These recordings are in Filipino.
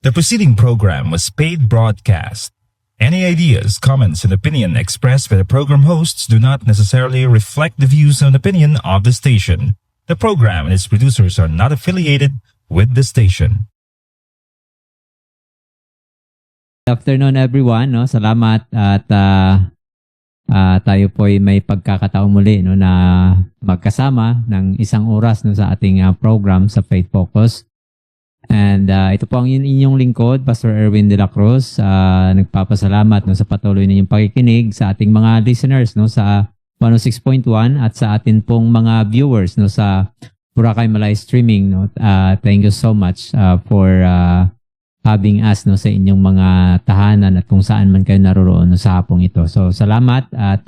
The preceding program was paid broadcast. Any ideas, comments, and opinion expressed by the program hosts do not necessarily reflect the views and opinion of the station. The program and its producers are not affiliated with the station. Good afternoon everyone, no? Salamat at tayo po ay may pagkakataon muli no na magkasama ng isang oras no sa ating program sa Faith Focus. And ito po ang inyong lingkod, Pastor Erwin de la Cruz. Nagpapasalamat no sa patuloy ninyong pakikinig sa ating mga listeners no sa 106.1 at sa atin pong mga viewers no sa Boracay Malay Streaming no. Thank you so much for having us no sa inyong mga tahanan at kung saan man kayo naroroon no, sa hapong ito. So salamat at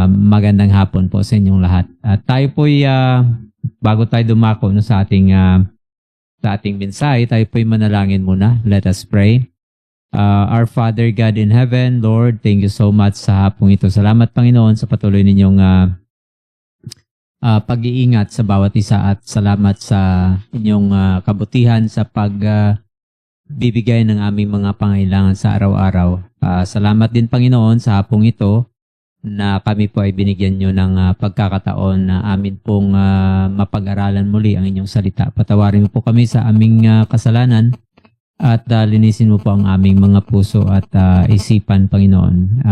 magandang hapon po sa inyong lahat. At tayo po bago tayo dumako no, sa ating mensahe, tayo po manalangin muna. Let us pray. Our Father God in heaven, Lord, thank you so much sa hapong ito. Salamat Panginoon sa patuloy ninyong pag-iingat sa bawat isa at salamat sa inyong kabutihan sa pagbibigay ng aming mga pangailangan sa araw-araw. Salamat din Panginoon sa hapong ito na kami po ay binigyan nyo ng pagkakataon na amin pong mapag-aralan muli ang inyong salita. Patawarin mo po kami sa aming kasalanan at linisin mo po ang aming mga puso at isipan Panginoon.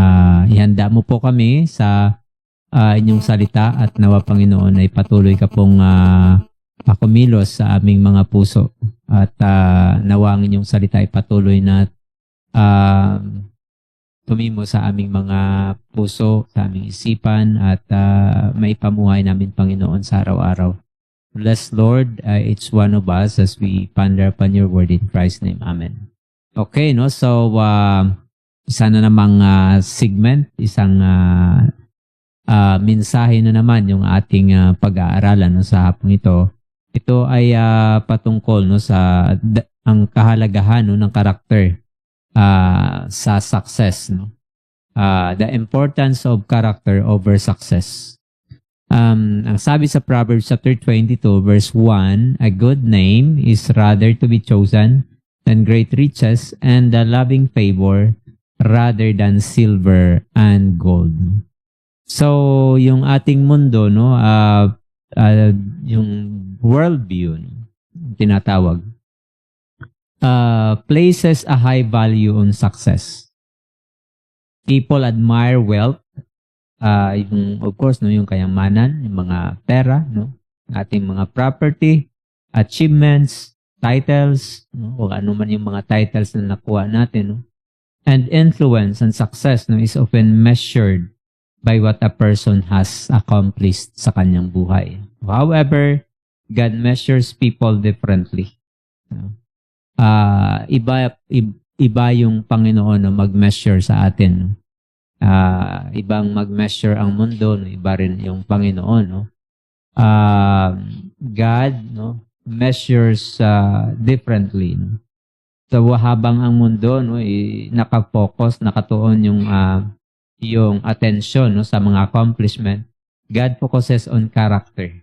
Ihanda mo po kami sa inyong salita at nawa Panginoon ay patuloy ka pong kumilos sa aming mga puso at nawa ang inyong salita ay patuloy na tumimo sa aming mga puso, sa aming isipan at maipamuhay namin Panginoon sa araw-araw. Bless Lord, each one of us as we ponder upon your word in Christ's name. Amen. Okay, no? So, isa na namang segment, isang mensahe na naman yung ating pag-aaralan no, sa hapong ito. Ito ay patungkol no, sa ang kahalagahan no, ng karakter sa success. No? The importance of character over success. Ang sabi sa Proverbs chapter 22 verse 1, a good name is rather to be chosen than great riches and a loving favor rather than silver and gold. So, yung ating mundo, no, yung worldview, no, tinatawag, places a high value on success. People admire wealth, of course, no, yung kayamanan, yung mga pera, no, ating mga property, achievements, titles, no, o ano man yung mga titles na nakuha natin, no, and influence and success no, is often measured by what a person has accomplished sa kanyang buhay. However, God measures people differently. Iba yung Panginoon na mag-measure sa atin. Ibang mag-measure ang mundo, no? Iba rin yung Panginoon. No? God no, measures differently. No? So habang ang mundo no, nakafocus, nakatuon yung attention no, sa mga accomplishment, God focuses on character.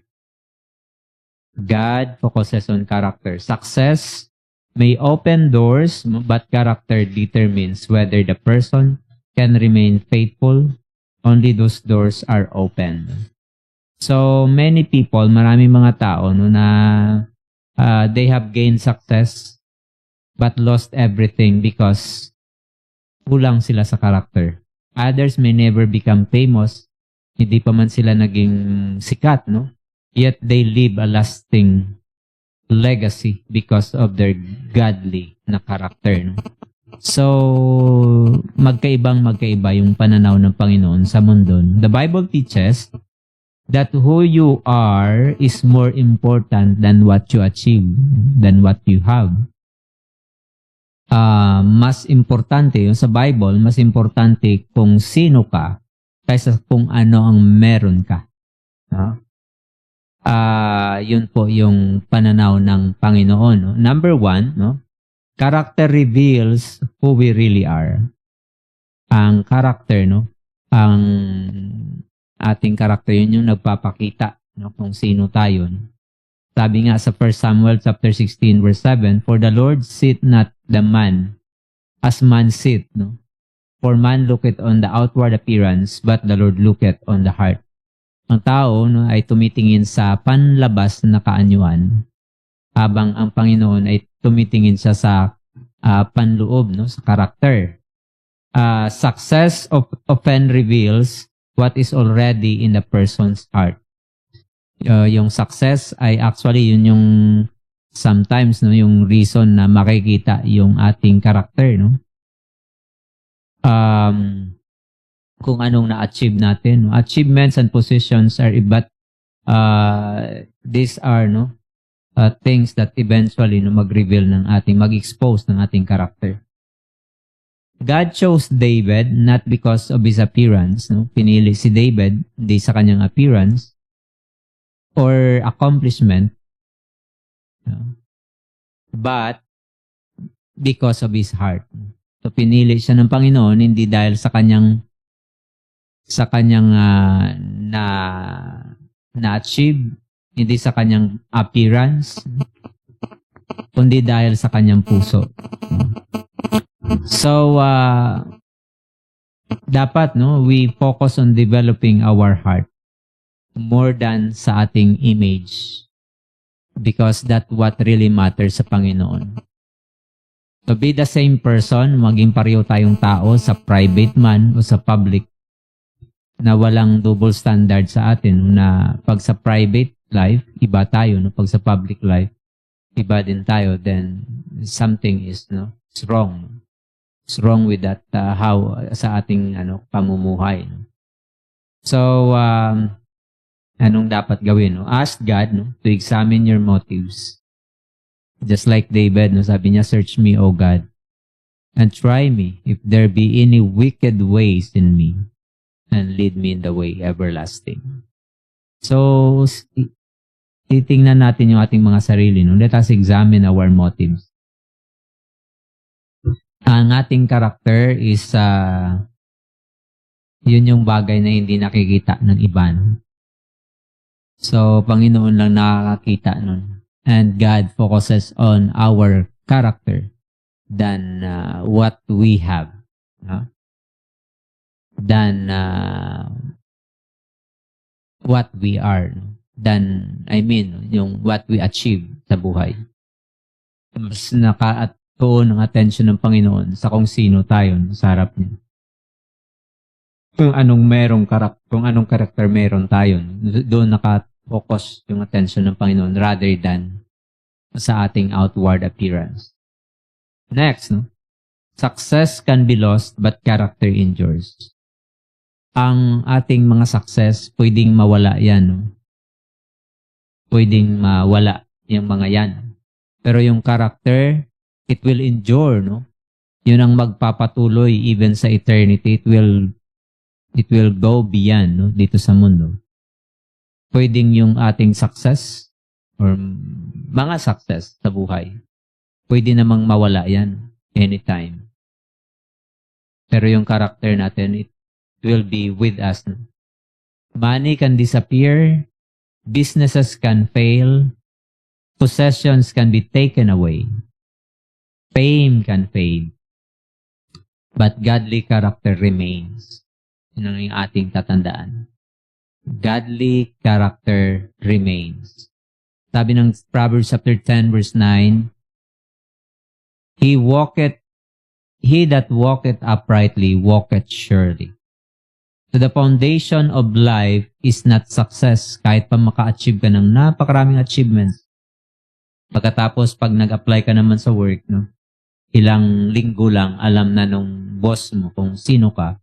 God focuses on character. Success may open doors, but character determines whether the person can remain faithful. Only those doors are open. So, many people, maraming mga tao no, na they have gained success but lost everything because kulang sila sa character. Others may never become famous. Hindi pa man sila naging sikat, no? Yet they leave a lasting legacy because of their godly na character, no? So, magkaiba yung pananaw ng Panginoon sa mundo. The Bible teaches that who you are is more important than what you achieve, than what you have. Mas importante yung sa Bible, mas importante kung sino ka kaysa kung ano ang meron ka. Yun po yung pananaw ng Panginoon. No? Number one, no? Character reveals who we really are. Ang character, no? Ang ating character, yun yung nagpapakita no? Kung sino tayo. No? Sabi nga sa 1 Samuel chapter 16 verse 7, "For the Lord sit not the man as man sit, no? For man looketh on the outward appearance, but the Lord looketh on the heart." Ang tao, no, ay tumitingin sa panlabas na kaanyuan, habang ang Panginoon ay tumitingin siya sa panloob, no, sa karakter. Success often reveals what is already in the person's heart. Yung success ay actually yun yung sometimes, no, yung reason na makikita yung ating karakter, no. Kung anong na-achieve natin, no? Achievements and positions are but these are, no, things that eventually, no, mag-reveal ng ating, mag-expose ng ating karakter. God chose David not because of his appearance, no. Pinili si David hindi sa kanyang appearance or accomplishment, no, but because of his heart. So pinili siya ng Panginoon hindi dahil sa kanyang na-achieve, hindi sa kanyang appearance, kundi dahil sa kanyang puso. So dapat, no, we focus on developing our heart more than sa ating image, because that's what really matters sa Panginoon. To be the same person, maging pareho tayong tao sa private man o sa public, na walang double standard sa atin, na pag sa private life, iba tayo, no? Pag sa public life, iba din tayo, then something is, no, it's wrong. It's wrong with that, how sa ating pamumuhay. No? So, anong dapat gawin? No? Ask God, no, to examine your motives. Just like David, no, sabi niya, "Search me, O God, and try me, if there be any wicked ways in me, and lead me in the way everlasting." So, titingnan natin yung ating mga sarili. No? Let us examine our motives. Ang ating karakter is, yun yung bagay na hindi nakikita ng iba. No? So, Panginoon lang nakakakita nun. And God focuses on our character than what we have. No? Than what we are. Than, yung what we achieve sa buhay. Mas nakatuon ang attention ng Panginoon sa kung sino tayo sa harap niya. Kung anong karakter meron tayo, doon nakafocus yung attention ng Panginoon rather than sa ating outward appearance. Next, no? Success can be lost but character endures. Ang ating mga success, pwedeng mawala yan. No? Pwedeng mawala yung mga yan. Pero yung character, it will endure. No? Yun ang magpapatuloy even sa eternity. It will go beyond, no, dito sa mundo. Pwedeng yung ating success or mga success sa buhay, pwede namang mawala yan anytime. Pero yung character natin, it will be with us. No? Money can disappear, businesses can fail, possessions can be taken away, fame can fade, but godly character remains. Yun ang yung ating tatandaan. Godly character remains. Sabi ng Proverbs chapter 10 verse 9, He that walketh uprightly walketh surely. So the foundation of life is not success. Kahit pa maka-achieve ka ng napakaraming achievements. Pagkatapos, pag nag-apply ka naman sa work, no, ilang linggo lang, alam na nung boss mo kung sino ka.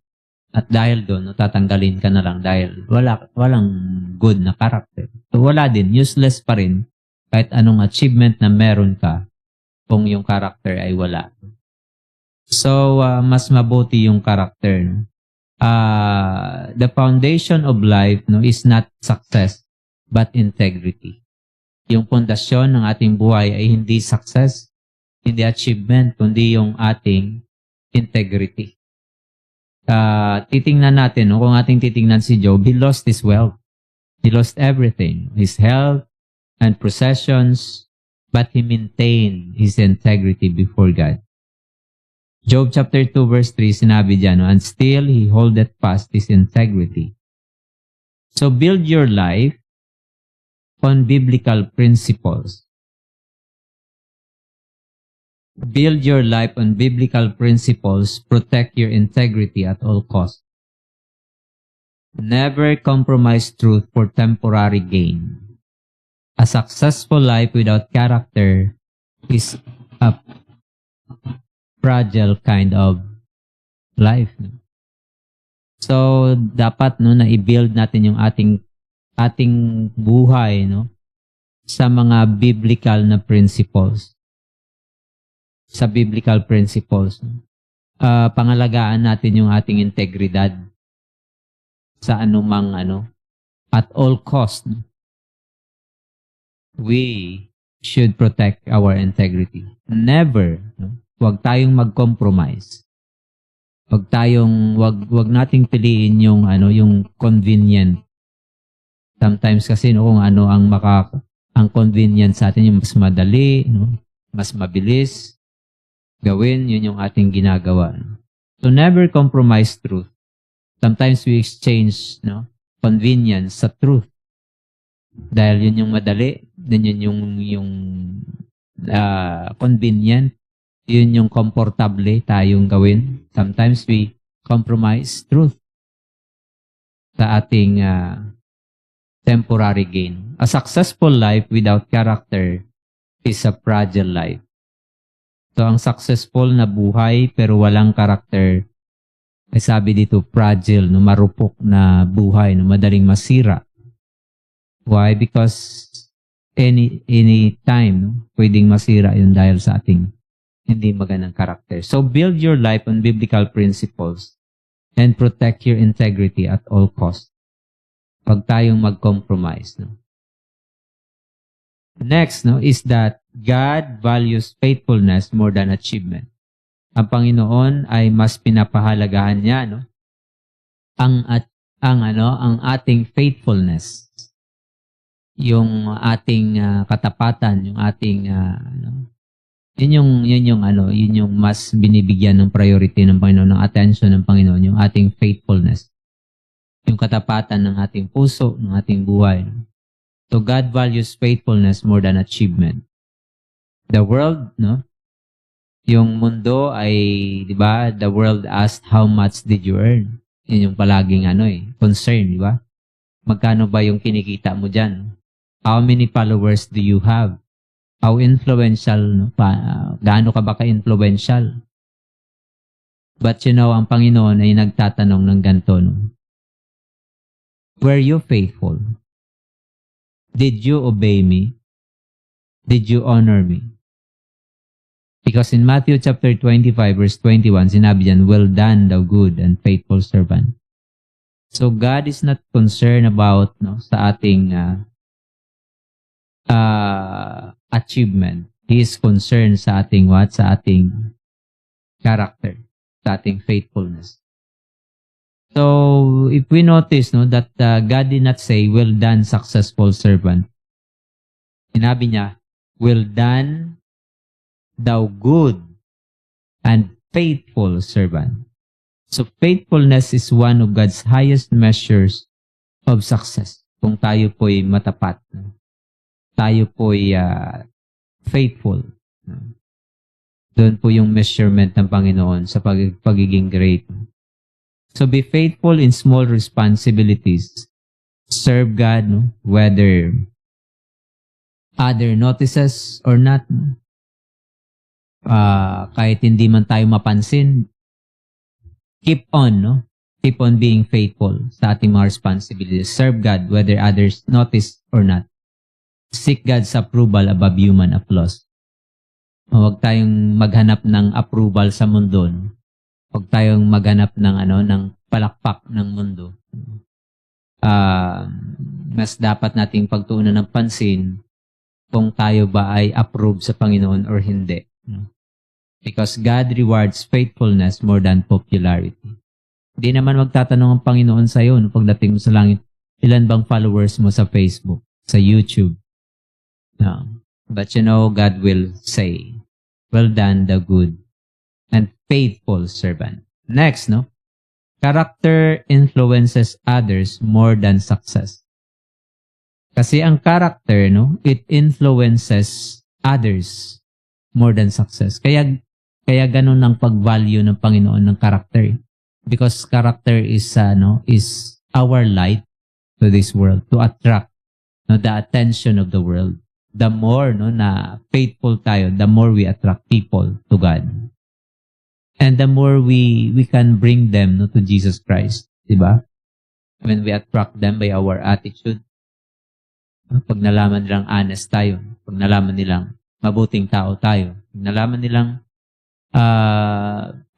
At dahil doon, no, tatanggalin ka na lang dahil walang good na character. So wala din, useless pa rin kahit anong achievement na meron ka kung yung character ay wala. So, mas mabuti yung character. No? The foundation of life, no, is not success, but integrity. Yung pundasyon ng ating buhay ay hindi success, hindi achievement, kundi yung ating integrity. Titingnan natin, no? Kung ating titingnan si Job, he lost his wealth. He lost everything. His health, and possessions, but he maintained his integrity before God. Job chapter 2 verse 3, sinabi dyan, and still he holdeth fast his integrity. So build your life on biblical principles. Build your life on biblical principles. Protect your integrity at all costs. Never compromise truth for temporary gain. A successful life without character is a fragile kind of life. So, dapat na i-build natin yung ating buhay sa mga biblical na principles. Sa biblical principles. Pangalagaan natin yung ating integridad sa anumang at all cost. We should protect our integrity. Never, huwag tayong mag-compromise. Huwag nating piliin yung convenient. Sometimes kasi kung ang convenient sa atin yung mas madali, mas mabilis gawin, yun yung ating ginagawa. So never compromise truth. Sometimes we exchange convenience sa truth. Dahil yun yung madali, then yun yung convenient, yun yung komportable tayong gawin. Sometimes we compromise truth sa ating temporary gain. A successful life without character is a fragile life. So, ang successful na buhay pero walang karakter, ay sabi dito, fragile, marupok na buhay, madaling masira. Why? Because any time, pwedeng masira yun dahil sa ating hindi magandang karakter. So, build your life on biblical principles and protect your integrity at all costs. Huwag tayong mag-compromise. Next, is that God values faithfulness more than achievement. Ang Panginoon ay mas pinapahalagahan niya, ang ating faithfulness, yung ating katapatan, yung ating yun yung mas binibigyan ng priority ng Panginoon, ng attention ng Panginoon, yung ating faithfulness, yung katapatan ng ating puso, ng ating buhay. So God values faithfulness more than achievement. The world, yung mundo ay, di ba, the world asked, how much did you earn? Yun yung palaging concern, di ba? Magkano ba yung kinikita mo dyan? How many followers do you have? How influential, gaano ka ba ka-influential? But ang Panginoon ay nagtatanong ng ganito, were you faithful? Did you obey me? Did you honor me? Because in Matthew chapter 25 verse 21, sinabi diyan, well done, thou good and faithful servant. So God is not concerned about sa ating achievement. He is concerned sa ating Sa ating character, sa ating faithfulness. So if we notice that God did not say, well done, successful servant. Sinabi niya, well done, thou good and faithful servant. So faithfulness is one of God's highest measures of success. Kung tayo po'y matapat, tayo po'y faithful. Doon po yung measurement ng Panginoon sa pagiging great. So be faithful in small responsibilities. Serve God, whether other notices or not. Kahit hindi man tayo mapansin, keep on being faithful sa ating mga responsibilities. Serve God whether others notice or not. Seek God's approval above human applause. Huwag tayong maghanap ng approval sa mundo. Huwag tayong maghanap ng palakpak ng mundo. Mas dapat nating pagtuunan ng pansin kung tayo ba ay approve sa Panginoon or hindi. Because God rewards faithfulness more than popularity. Hindi naman magtatanong ang Panginoon sa iyo pagdating mo sa langit, ilan bang followers mo sa Facebook, sa YouTube, No. But God will say, well done, the good and faithful servant. Next, no? Character influences others more than success. Kasi ang character, no, it influences others more than success. Kaya ganun ang pag-value ng Panginoon ng character. Because character is our light to this world to attract the attention of the world. The more na faithful tayo, the more we attract people to God. And the more we can bring them to Jesus Christ. Diba? When we attract them by our attitude, pag nalaman nilang honest tayo, pag nalaman nilang mabuting tao tayo, pag nalaman nilang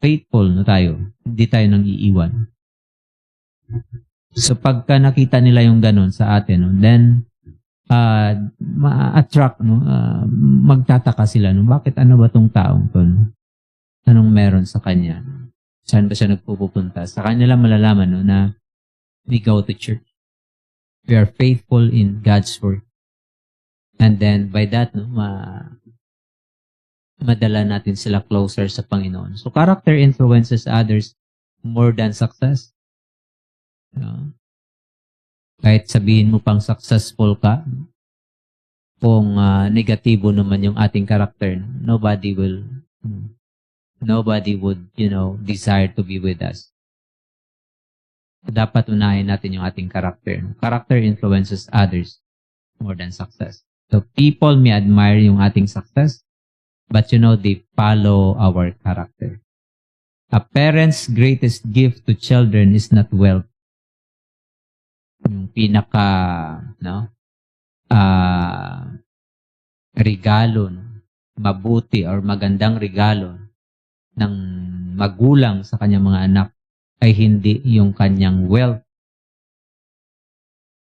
faithful tayo, hindi tayo nang iiwan. So pagka nakita nila yung ganun sa atin, then ma-attract, magtataka sila, bakit ano ba tong taong to? Anong meron sa kanya? Saan ba siya nagpupunta? Sa kanya lang malalaman na we go to church. We are faithful in God's word. And then by that, madala natin sila closer sa Panginoon. So character influences others more than success. Kahit sabihin mo pang successful ka, kung negatibo naman yung ating character, nobody would, desire to be with us. Dapat unahin natin yung ating character. Character influences others more than success. So people may admire yung ating success, but they follow our character. A parent's greatest gift to children is not wealth. Yung regalo, mabuti or magandang regalo ng magulang sa kanyang mga anak ay hindi yung kanyang wealth,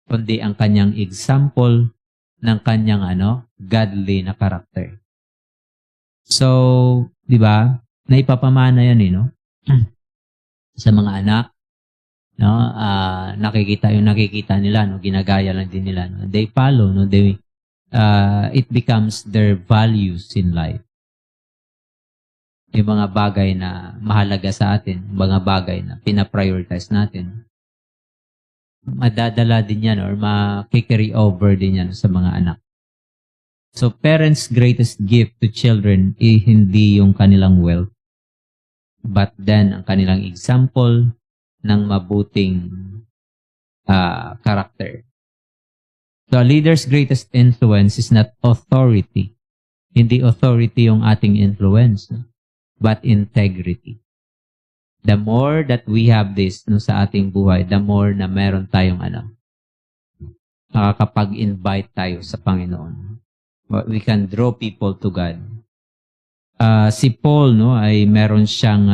kundi ang kanyang example ng kanyang godly na character. So, di ba? Naipapamana yan sa mga anak, nakikita nila, ginagaya lang din nila, they follow, it becomes their values in life. Yung mga bagay na mahalaga sa atin, mga bagay na pinaprioritize natin, madadala din yan or makikarry over din yan sa mga anak. So, parents' greatest gift to children hindi yung kanilang wealth, but then ang kanilang example ng mabuting character. The leader's greatest influence is not authority. Hindi authority yung ating influence, but integrity. The more that we have this sa ating buhay, the more na meron tayong nakakapag-invite tayo sa Panginoon. We can draw people to God. Si Paul ay meron siyang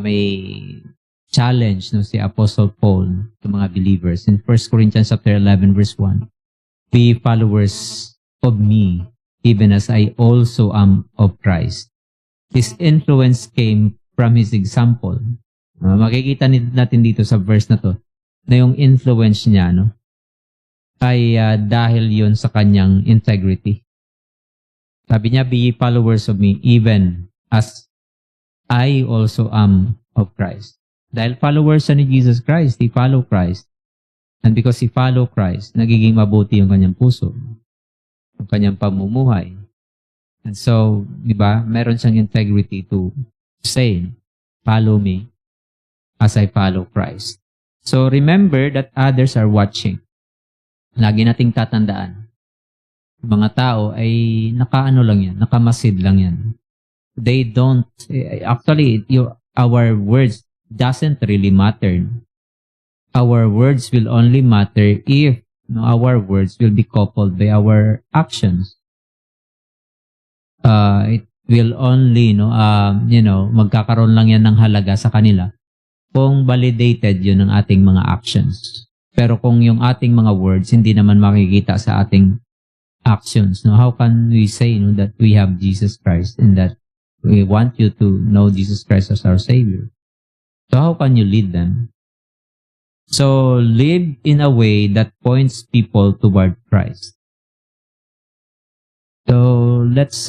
may challenge si Apostle Paul to mga believers in 1 Corinthians chapter 11 verse 1. Be followers of me, even as I also am of Christ. His influence came from his example. Makikita natin dito sa verse na to na yung influence niya ay dahil yun sa kanyang integrity. Sabi niya, be ye followers of me, even as I also am of Christ. Dahil followers ni Jesus Christ, he follow Christ. And because he follow Christ, nagiging mabuti yung kanyang puso, yung kanyang pamumuhay. And so, di ba, meron siyang integrity to say, follow me as I follow Christ. So, remember that others are watching. Lagi nating tatandaan. Mga tao ay nakaano lang yan, nakamasid lang yan. They don't, actually, our words doesn't really matter. Our words will only matter if our words will be coupled by our actions. It will only, magkakaroon lang yan ng halaga sa kanila kung validated yun ng ating mga actions. Pero kung yung ating mga words hindi naman makikita sa ating actions, how can we say that we have Jesus Christ and that we want you to know Jesus Christ as our Savior? So how can you lead them? So live in a way that points people toward Christ. So, let's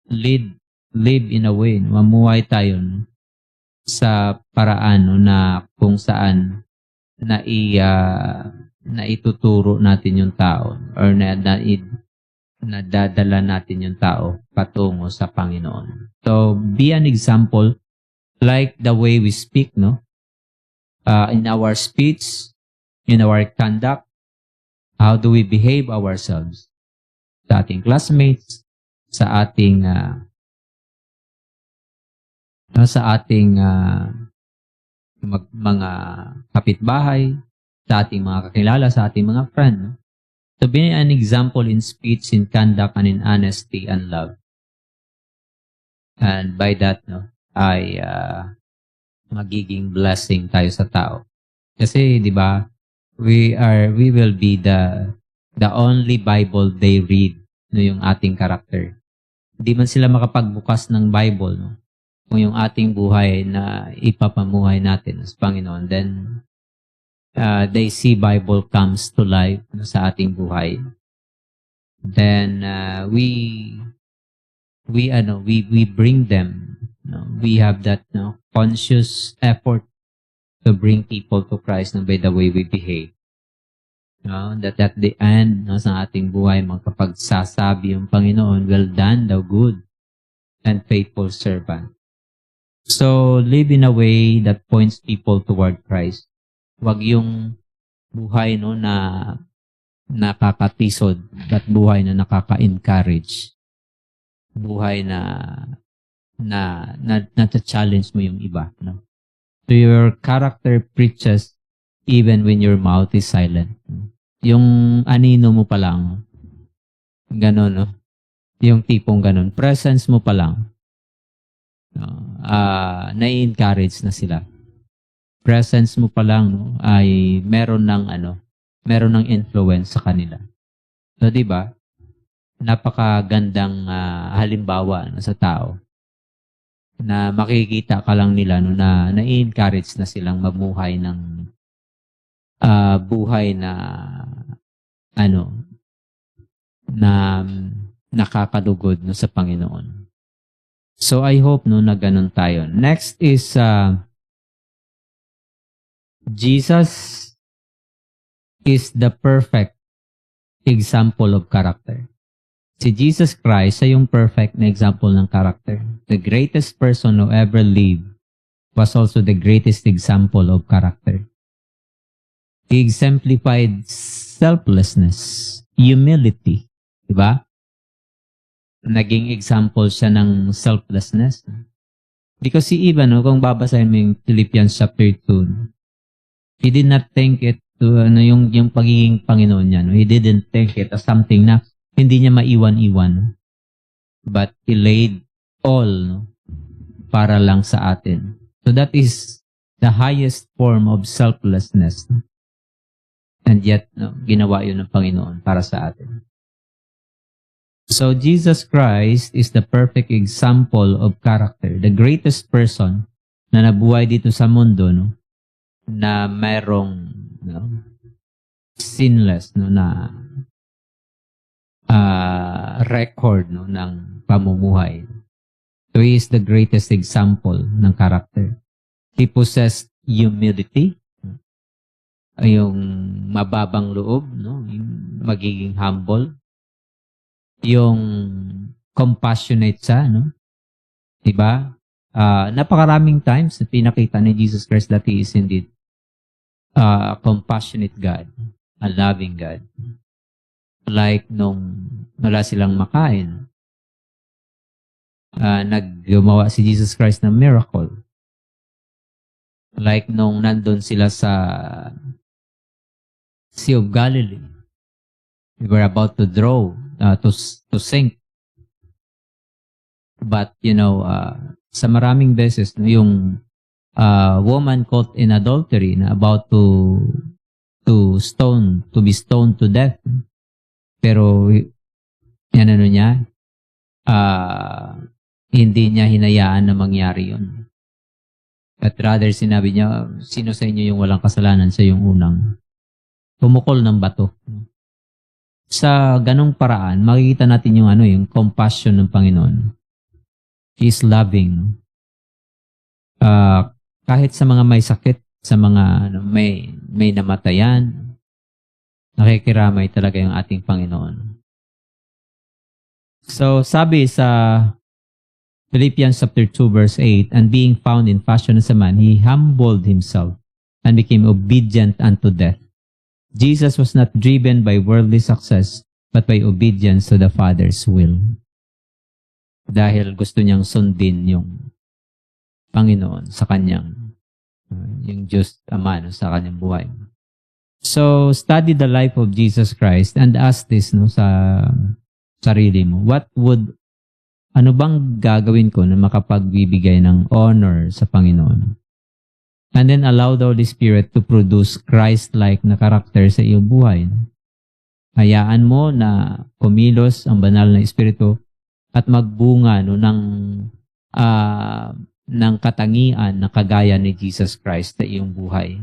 live in a way, mamuhay tayo sa paraan na kung saan na ituturo natin yung tao or nadadala natin yung tao patungo sa Panginoon. So, be an example like the way we speak, no? In our speech, in our conduct, how do we behave ourselves sa ating classmates, sa ating mga kapitbahay, sa ating mga kakilala, sa ating mga friend. No? To be an example in speech, in conduct, and in honesty and love. And by that, no, ay magiging blessing tayo sa tao. Kasi, di ba, we will be the only Bible they read, no, yung ating karakter. Hindi man sila makapagbukas ng Bible, no? Kung yung ating buhay na ipapamuhay natin sa Panginoon, then they see Bible comes to life, no, sa ating buhay. Then we bring them, no? We have that, no, conscious effort to bring people to Christ, no, by the way we behave. No? That at the end, no, sa ating buhay, magkapagsasabi yung Panginoon, well done, thou good and faithful servant. So, live in a way that points people toward Christ. Wag yung buhay, no, na nakakatisod at buhay na nakaka-encourage. Buhay na challenge mo yung iba, no? So your character preaches even when your mouth is silent. Yung anino mo pa lang, gano'n, no? Yung tipong gano'n, presence mo pa lang, na-encourage na sila. Presence mo pa lang, no, ay meron ng influence sa kanila. So, di ba? Napakagandang halimbawa, no, sa tao na makikita ka lang nila, no, na na-encourage na silang mamuhay ng buhay na na nakakalugod, no, sa Panginoon. So I hope, no, na ganun tayo. Next is Jesus is the perfect example of character. Si Jesus Christ ay yung perfect na example ng character. The greatest person who ever lived was also the greatest example of character. He exemplified selflessness, humility. Diba? Naging example siya ng selflessness. Because si Ivan, no, kung babasahin mo yung Philippians chapter 2, he did not think it to, yung pagiging Panginoon niya. No? He didn't think it as something na hindi niya maiwan-iwan. But he laid all, no, para lang sa atin. So that is the highest form of selflessness. No? And yet, no, ginawa yun ng Panginoon para sa atin. So Jesus Christ is the perfect example of character. The greatest person na nabuhay dito sa mundo, no, na mayroong, no, sinless, no, na record, no, ng pamumuhay. So he is the greatest example ng character. He possessed humility, yung mababang loob, no, yung magiging humble, yung compassionate siya, no? Diba? Napakaraming times na pinakita ni Jesus Christ that He is indeed a compassionate God, a loving God. Like nung wala silang makain, naggumawa si Jesus Christ ng miracle. Like nung nandun sila sa Sea of Galilee, we were about to draw, to sink. But, sa maraming beses, no, yung woman caught in adultery na about to be stoned to death. Pero, hindi niya hinayaan na mangyari yun. At rather, sinabi niya, sino sa inyo yung walang kasalanan? Siya yung unang pumukol ng bato sa ganong paraan, makikita natin yung yung compassion ng Panginoon. He is loving. Kahit sa mga may sakit, sa mga may namatayan, nakikiramay talaga yung ating Panginoon. So, sabi sa Philippians chapter 2 verse 8, and being found in fashion as a man, he humbled himself and became obedient unto death. Jesus was not driven by worldly success, but by obedience to the Father's will. Dahil gusto niyang sundin yung Panginoon sa kanyang, yung Diyos Ama sa kanyang buhay. So, study the life of Jesus Christ and ask this sa sarili mo. Ano bang gagawin ko na makapagbibigay ng honor sa Panginoon? And then allow the Holy Spirit to produce Christ-like na karakter sa iyong buhay. Hayaan mo na kumilos ang banal na Espiritu at magbunga ng katangian na kagaya ni Jesus Christ sa iyong buhay.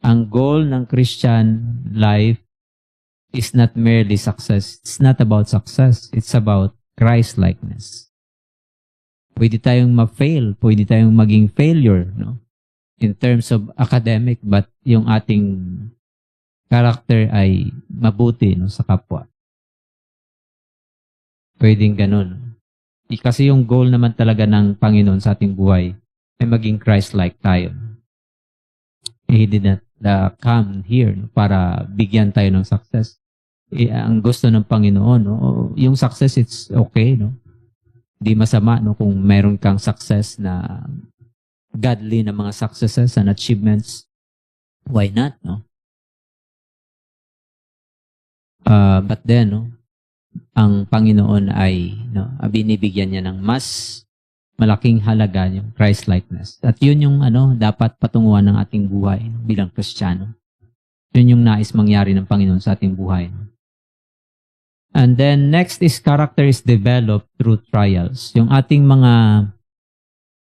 Ang goal ng Christian life is not merely success. It's not about success. It's about Christ-likeness. Pwede tayong ma-fail, pwede tayong maging failure, in terms of academic, but yung ating character ay mabuti sa kapwa. Pwedeng ganun. Kasi yung goal naman talaga ng Panginoon sa ating buhay ay maging Christ-like tayo. He did not come here para bigyan tayo ng success. Ang gusto ng Panginoon, yung success, it's okay, Di masama kung meron kang success na godly na mga successes and achievements. Why not, But then, ang Panginoon ay binibigyan niya ng mas malaking halaga yung Christ-likeness. At yun yung dapat patunguhan ng ating buhay bilang Kristiyano. Yun yung nais mangyari ng Panginoon sa ating buhay. And then next is character is developed through trials. Yung ating mga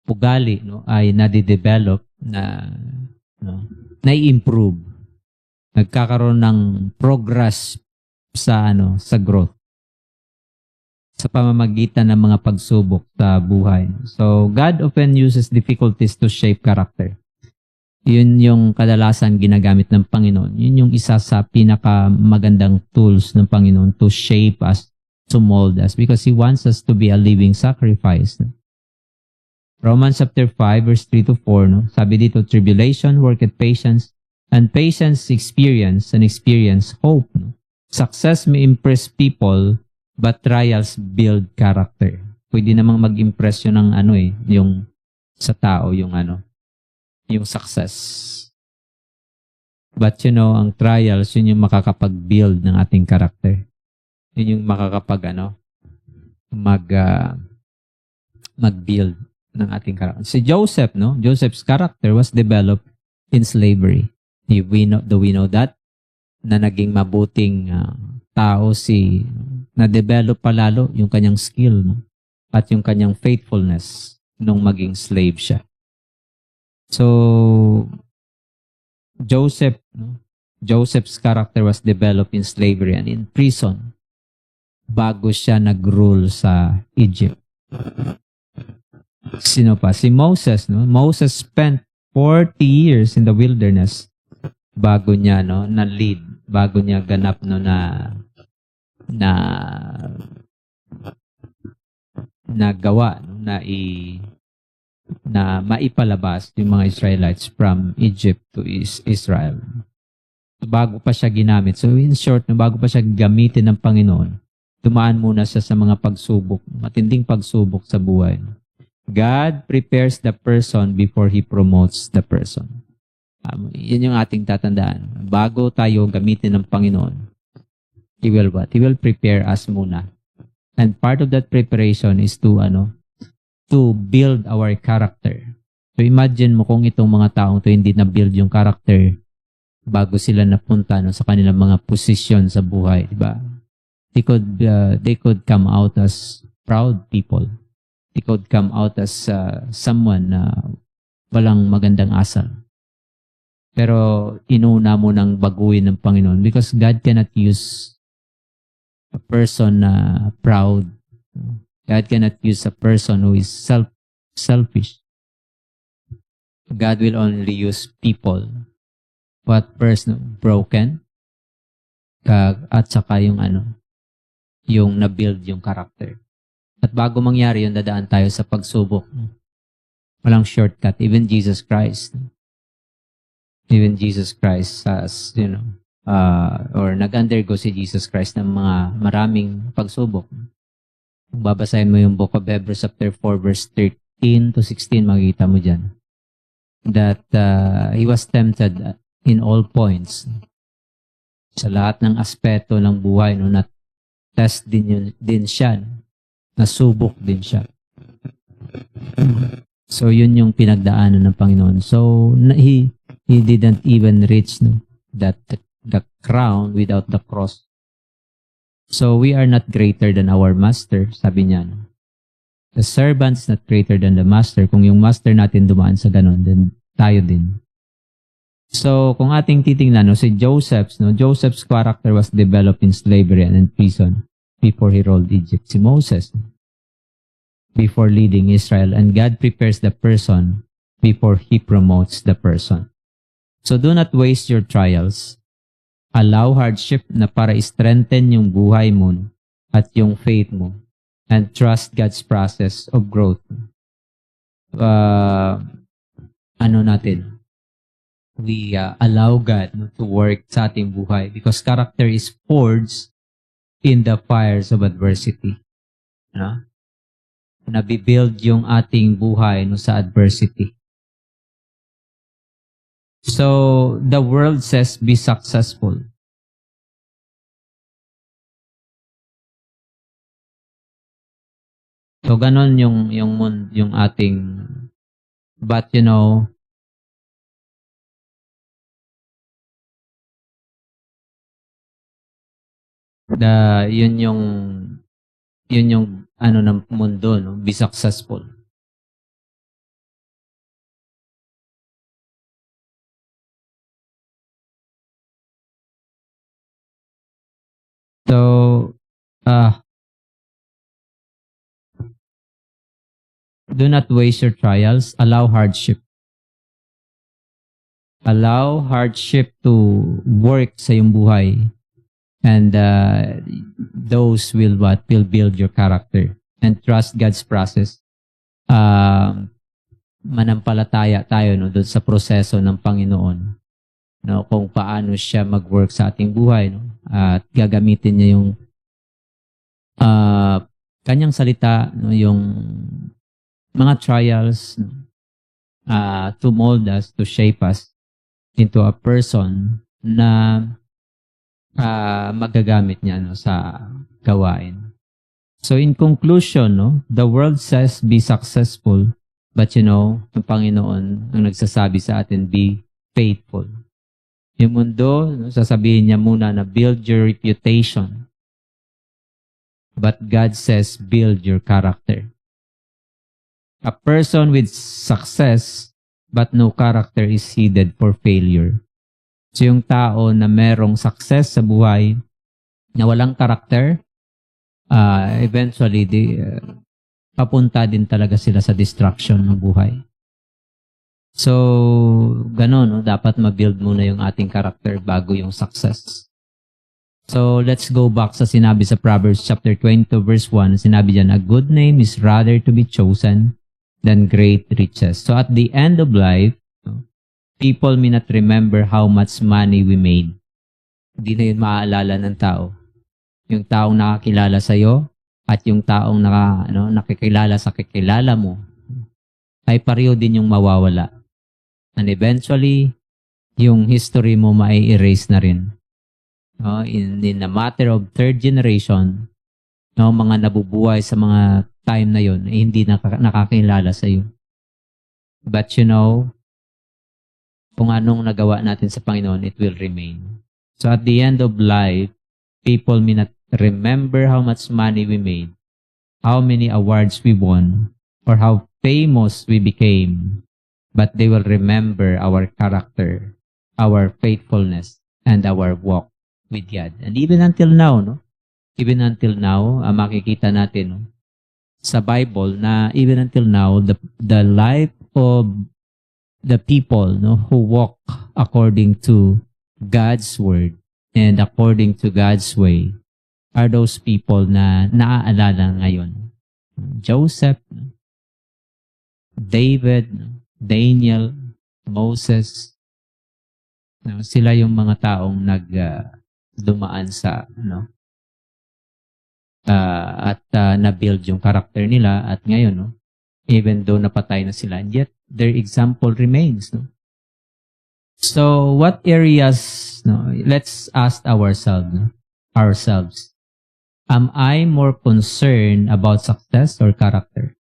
ugali ay nade-develop na-improve. Nagkakaroon ng progress sa growth. Sa pamamagitan ng mga pagsubok sa buhay. So God often uses difficulties to shape character. Yun yung kadalasan ginagamit ng Panginoon. Yun yung isa sa pinakamagandang tools ng Panginoon to shape us, to mold us, because He wants us to be a living sacrifice. Romans chapter 5 verse 3 to 4, sabi dito, tribulation worketh patience, and patience experience, and experience hope. Success may impress people, but trials build character. Pwede namang mag-impress yun ng yung sa tao, yung success. But ang trials, yun yung makakapag-build ng ating character. Yun yung mag-build ng ating character. Si Joseph, Joseph's character was developed in slavery. Do we know that? Na naging mabuting tao na-develop pa lalo yung kanyang skill, at yung kanyang faithfulness nung maging slave siya. So, Joseph's character was developed in slavery and in prison bago siya nag-rule sa Egypt. Sino pa? Si Moses, Moses spent 40 years in the wilderness bago niya na-lead, bago niya ganap nagawa na maipalabas yung mga Israelites from Egypt to Israel. Bago pa siya ginamit. So in short, bago pa siya gamitin ng Panginoon, dumaan muna siya sa mga pagsubok, matinding pagsubok sa buhay. God prepares the person before He promotes the person. Yan yung ating tatandaan. Bago tayo gamitin ng Panginoon, He will what? He will prepare us muna. And part of that preparation is to build our character. So imagine mo kung itong mga taong to hindi na-build yung character bago sila napunta sa kanilang mga posisyon sa buhay, di ba? They could come out as proud people. They could come out as someone na walang magandang asal. Pero inuna mo ng baguhin ng Panginoon because God cannot use a person na proud. God cannot use a person who is selfish. God will only use people. What person? Broken. At saka yung yung na-build yung character. At bago mangyari yun, dadaan tayo sa pagsubok. Walang shortcut. Even Jesus Christ has, or nag-undergo si Jesus Christ ng mga maraming pagsubok. Kung babasahin mo yung book of Hebrews chapter 4 verse 13 to 16, makikita mo dyan that he was tempted in all points. Sa lahat ng aspeto ng buhay, na-test din siya. Nasubok din siya. So, yun yung pinagdaanan ng Panginoon. So, he didn't even reach that the crown without the cross. So, we are not greater than our master, sabi niya. The servant is not greater than the master. Kung yung master natin dumaan sa ganon, then tayo din. So, kung ating titingnan, si Joseph's character was developed in slavery and in prison before he ruled Egypt. Si Moses, before leading Israel, and God prepares the person before He promotes the person. So do not waste your trials. Allow hardship na para strengthen yung buhay mo at yung faith mo, and trust God's process of growth. We allow God to work sa ating buhay because character is forged in the fires of adversity. Nabibuild yung ating buhay sa adversity. So, the world says, be successful. So, ganon yung ating, but yun yung ng mundo, be successful. So, do not waste your trials. Allow hardship. Allow hardship to work sa iyong buhay. And those will build your character. And trust God's process. Manampalataya tayo doon sa proseso ng Panginoon. Kung paano siya mag-work sa ating buhay. At gagamitin niya yung kanyang salita, yung mga trials to mold us, to shape us into a person na magagamit niya sa gawain. So in conclusion, the world says be successful, but ang Panginoon ang nagsasabi sa atin, be faithful. Yung mundo, sasabihin niya muna na build your reputation. But God says build your character. A person with success but no character is headed for failure. So yung tao na merong success sa buhay, na walang karakter, eventually, papunta din talaga sila sa destruction ng buhay. So, ganon, dapat ma-build muna yung ating karakter bago yung success. So, let's go back sa sinabi sa Proverbs chapter 22 verse 1. Sinabi dyan, a good name is rather to be chosen than great riches. So, at the end of life, people may not remember how much money we made. Hindi na yun maaalala ng tao. Yung taong nakakilala sa'yo at yung taong nakikilala sa kakilala mo ay pareho din yung mawawala. And eventually, yung history mo mai-erase na rin. In a matter of third generation, mga nabubuhay sa mga time na yun, hindi nakakilala sa'yo. But kung anong nagawa natin sa Panginoon, it will remain. So at the end of life, people may not remember how much money we made, how many awards we won, or how famous we became, but they will remember our character our faithfulness and our walk with God. And even until now, no? Even until now, makikita natin, no? Sa Bible na even until now, the life of the people, no, who walk according to God's word and according to God's way are those people na naaalala ngayon. Joseph, David, Daniel, Moses, no, sila yung mga taong dumaan sa na-build yung character nila at ngayon, no, even though napatay na sila, and yet their example remains. No? So, what areas, no, let's ask ourselves, am I more concerned about success or character?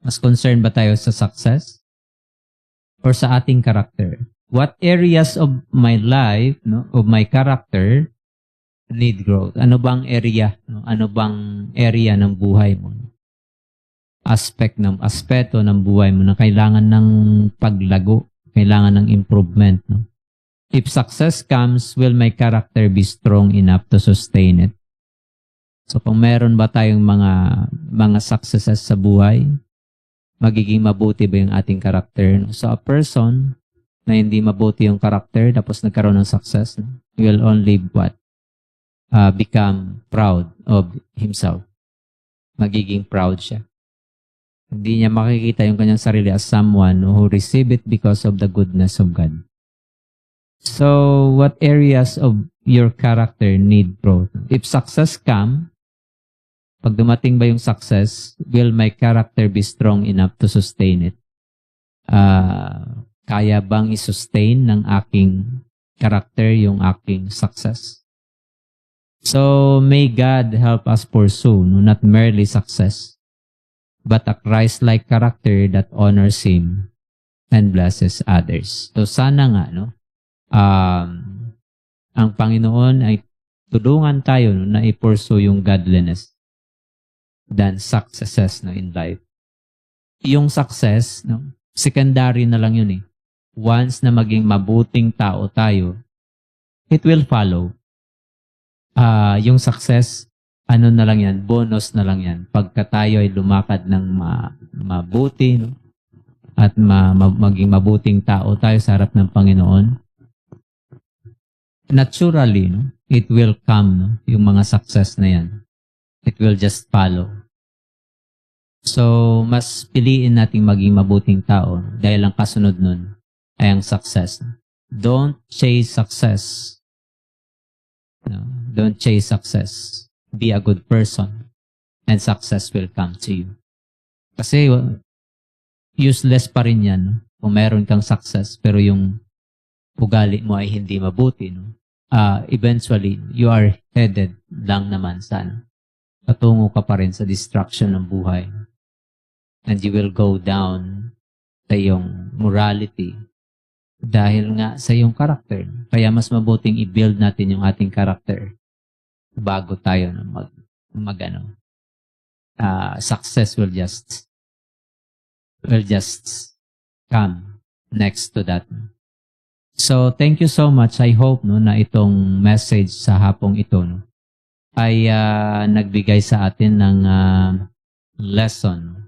Mas concerned ba tayo sa success or sa ating character? What areas of my life, no, of my character need growth? Ano bang area, no? Ano bang area ng buhay mo? Aspeto ng buhay mo na kailangan ng paglago, kailangan ng improvement, no? If success comes, will my character be strong enough to sustain it? So kung meron ba tayong mga successes sa buhay, magiging mabuti ba yung ating character? No? So a person na hindi mabuti yung character tapos nagkaroon ng success, no, will only become proud of himself. Magiging proud siya. Hindi niya makikita yung kanyang sarili as someone who receive it because of the goodness of God. So, what areas of your character need growth? If success come, pag dumating ba yung success, will my character be strong enough to sustain it? Kaya bang i-sustain ng aking character yung aking success? So, may God help us pursue, no, not merely success, but a Christ-like character that honors Him and blesses others. So, sana nga, no, ang Panginoon ay tulungan tayo, no, na i-pursue yung godliness than successes, no, in life. Yung success, no, secondary na lang yun eh. Once na maging mabuting tao tayo, it will follow. Yung success, ano na lang yan, bonus na lang yan. Pagka tayo ay lumakad ng mabuti, no, at maging mabuting tao tayo sa harap ng Panginoon, naturally, no, it will come, no, yung mga success na yan. It will just follow. So, mas piliin nating maging mabuting tao dahil ang kasunod nun ay ang success. Don't chase success. No, don't chase success. Be a good person and success will come to you. Kasi useless pa rin yan, no? Kung meron kang success pero yung ugali mo ay hindi mabuti, no? Eventually, you are headed lang naman sa patungo ka pa rin sa destruction ng buhay. And you will go down sa iyong morality dahil nga sa iyong character. Kaya mas mabuting i-build natin yung ating character bago tayo na success will just come next to that. So, thank you so much. I hope, no, na itong message sa hapong ito, no, ay nagbigay sa atin ng lesson.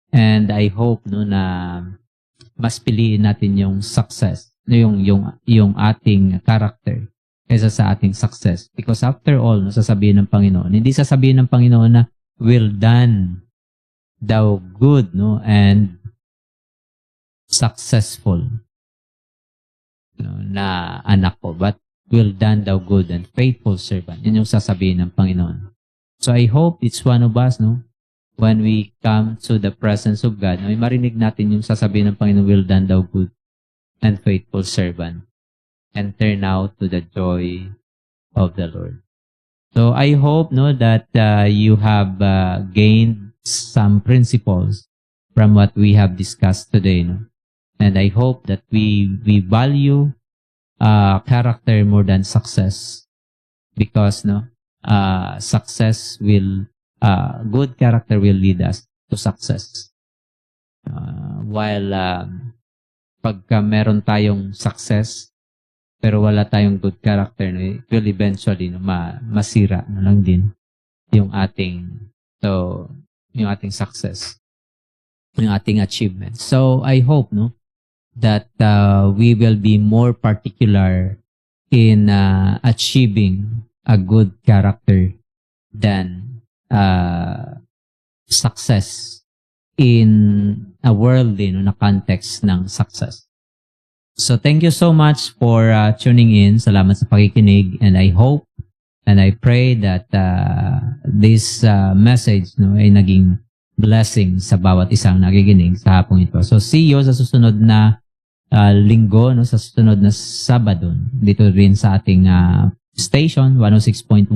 And I hope, no, na mas piliin natin yung success, yung ating character kaysa sa ating success. Because after all, no, sasabihin ng Panginoon, hindi sasabihin ng Panginoon na, well done, thou good, no, and successful, no, na anak ko, but well done, thou good and faithful servant. Yun yung sasabihin ng Panginoon. So I hope it's one of us, no, when we come to the presence of God, no, marinig natin yung sasabihin ng Panginoon, well done, thou good and faithful servant, and turn out to the joy of the Lord. So I hope, no, that you have gained some principles from what we have discussed today, no? And I hope that we value character more than success, because, no, success will good character will lead us to success. While pagka meron tayong success pero wala tayong good character, no, it will eventually no, masira na lang din yung ating success, yung ating achievements. So I hope that we will be more particular in achieving a good character than success in a worldly na context ng success. So thank you so much for tuning in. Salamat sa pakikinig, and I hope and I pray that this message ay naging blessing sa bawat isang nakikinig sa hapong ito. So see you sa susunod na linggo, sa susunod na Sabado dito rin sa ating station 106.1,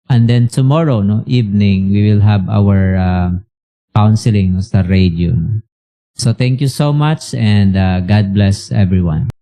and then tomorrow evening we will have our counseling sa radio. So thank you so much, and God bless everyone.